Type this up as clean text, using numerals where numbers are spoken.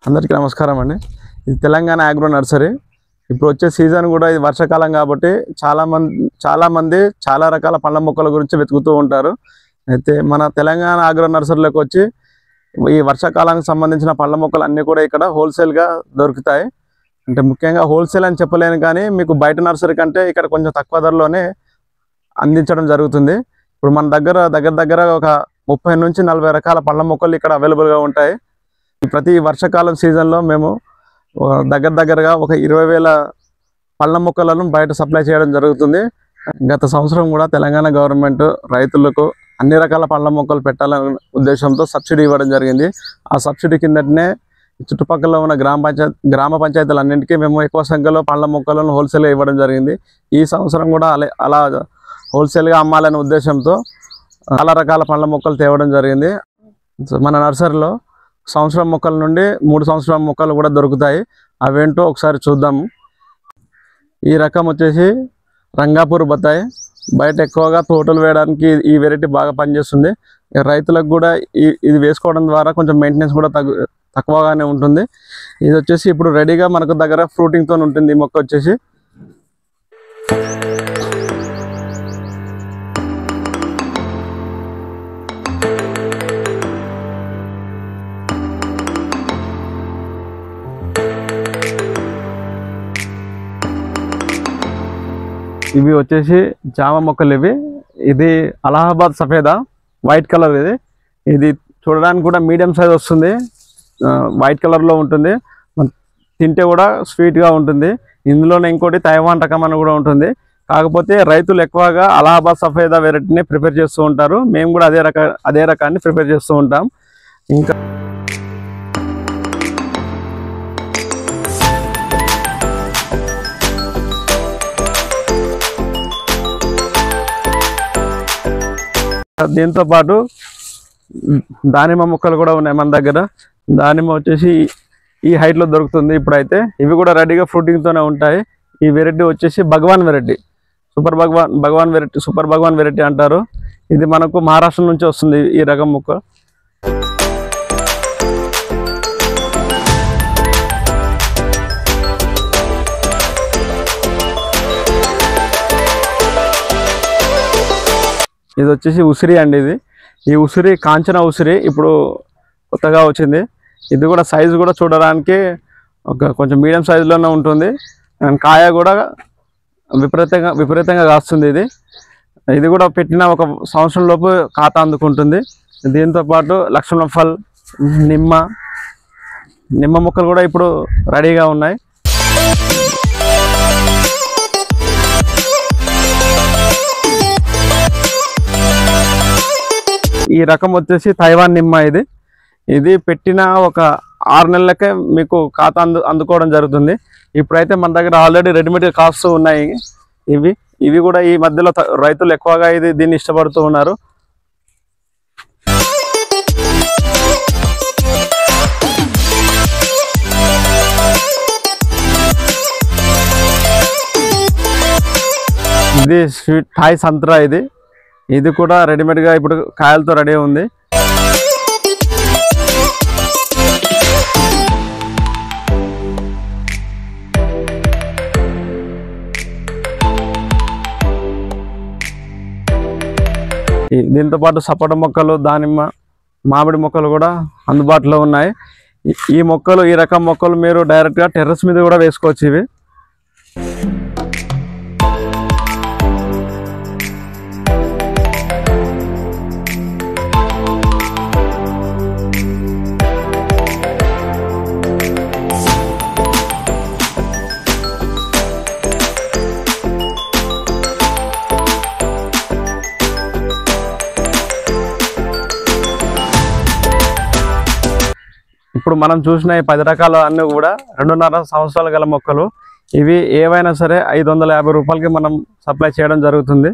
అందరికీ నమస్కారం అండి. ఇది తెలంగాణ అగ్రో నర్సరీ. ఇప్పుడు వచ్చే సీజన్ కూడా ఇది వర్షాకాలం కాబట్టి చాలా మంది చాలా రకాల పండ్ల మొక్కల గురించి వెతుకుతూ ఉంటారు. అయితే మన తెలంగాణ అగ్రో నర్సరీలోకి వచ్చి ఈ వర్షాకాలానికి సంబంధించిన పండ్ల మొక్కలు అన్నీ కూడా ఇక్కడ హోల్సేల్గా దొరుకుతాయి. అంటే ముఖ్యంగా హోల్సేల్ అని చెప్పలేను కానీ మీకు బయట నర్సరీ కంటే ఇక్కడ కొంచెం తక్కువ ధరలోనే అందించడం జరుగుతుంది. ఇప్పుడు మన దగ్గర ఒక 30 నుంచి 40 రకాల పండ్ల మొక్కలు ఇక్కడ అవైలబుల్గా ఉంటాయి. ప్రతి వర్షాకాలం సీజన్లో మేము దగ్గరగా ఒక 20,000 పళ్ళ మొక్కలను బయట సప్లై చేయడం జరుగుతుంది. గత సంవత్సరం కూడా తెలంగాణ గవర్నమెంట్ రైతులకు అన్ని రకాల పళ్ళ మొక్కలు పెట్టాలనే ఉద్దేశంతో సబ్సిడీ ఇవ్వడం జరిగింది. ఆ సబ్సిడీ కిందటనే చుట్టుపక్కల ఉన్న గ్రామ పంచాయతీలన్నింటికీ మేము ఎక్కువ సంఖ్యలో పళ్ళ మొక్కలను హోల్సేల్గా ఇవ్వడం జరిగింది. ఈ సంవత్సరం కూడా అలా హోల్సేల్గా అమ్మాలనే ఉద్దేశంతో చాలా రకాల పళ్ళ మొక్కలు తేవడం జరిగింది. మన నర్సరీలో సంవత్సరం మొక్కల నుండి 3 సంవత్సరాల మొక్కలు కూడా దొరుకుతాయి. అవేంటో ఒకసారి చూద్దాము. ఈ రకం వచ్చేసి రంగాపూర్ బత్తాయి. బయట ఎక్కువగా తోటలు వేయడానికి ఈ వెరైటీ బాగా పనిచేస్తుంది. రైతులకు కూడా ఇది వేసుకోవడం ద్వారా కొంచెం మెయింటెనెన్స్ కూడా తక్కువగానే ఉంటుంది. ఇది వచ్చేసి ఇప్పుడు రెడీగా మనకు దగ్గర ఫ్రూటింగ్తో ఉంటుంది. ఈ మొక్క వచ్చేసి ఇవి వచ్చేసి జామ మొక్కలు. ఇది అలహాబాద్ సఫేదా వైట్ కలర్. ఇది చూడడానికి కూడా మీడియం సైజ్ వస్తుంది. వైట్ కలర్లో ఉంటుంది. తింటే కూడా స్వీట్గా ఉంటుంది. ఇందులోనే ఇంకోటి తైవాన్ రకం అని కూడా ఉంటుంది. కాకపోతే రైతులు ఎక్కువగా అలహాబాద్ సఫేదా వెరైటీని ప్రిపేర్ చేస్తూ ఉంటారు. మేము కూడా అదే రకాన్ని ప్రిపేర్ చేస్తూ ఉంటాం. ఇంకా దీంతో పాటు దానిమ్మ మొక్కలు కూడా ఉన్నాయి మన దగ్గర. దానిమ్మ వచ్చేసి ఈ హైట్లో దొరుకుతుంది ఇప్పుడైతే. ఇవి కూడా రెడీగా ఫ్రూటింగ్తోనే ఉంటాయి. ఈ వెరైటీ వచ్చేసి భగవాన్ వెరైటీ, సూపర్ భగవాన్ వెరైటీ అంటారు. ఇది మనకు మహారాష్ట్ర నుంచి వస్తుంది ఈ రకం మొక్క. ఇది వచ్చేసి ఉసిరి అండి. ఈ ఉసిరి కాంచన ఉసిరి ఇప్పుడు కొత్తగా వచ్చింది. ఇది కూడా సైజు కూడా చూడడానికి కొంచెం మీడియం సైజులోనే ఉంటుంది. అండ్ కాయ కూడా విపరీతంగా కాస్తుంది. ఇది కూడా పెట్టిన ఒక సంవత్సరం లోపు ఖాతా అందుకుంటుంది. దీంతో పాటు లక్ష్మణ ఫల్, నిమ్మ మొక్కలు కూడా ఇప్పుడు రెడీగా ఉన్నాయి. ఈ రకం వచ్చేసి తైవాన్ నిమ్మ. ఇది పెట్టిన ఒక 6 నెలలకే మీకు ఖాతా అందుకోవడం జరుగుతుంది. ఇప్పుడైతే మన దగ్గర ఆల్రెడీ రెడీమేడ్గా కాస్తూ ఉన్నాయి. ఇవి కూడా ఈ మధ్యలో రైతులు ఎక్కువగా దీన్ని ఇష్టపడుతూ ఉన్నారు. ఇది స్వీట్ థాయ్ సంత్రా. ఇది కూడా రెడీమేడ్గా ఇప్పుడు కాయలతో రెడీ ఉంది. దీంతో పాటు సపోటా మొక్కలు, దానిమ్మ, మామిడి మొక్కలు కూడా అందుబాటులో ఉన్నాయి. ఈ రకం మొక్కలు మీరు డైరెక్ట్గా టెర్రస్ మీద కూడా వేసుకోవచ్చు. ఇవి ఇప్పుడు మనం చూసిన ఈ 10 రకాల అన్నీ కూడా 2.5 సంవత్సరాలు గల మొక్కలు. ఇవి ఏవైనా సరే 550 రూపాయలకి మనం సప్లై చేయడం జరుగుతుంది.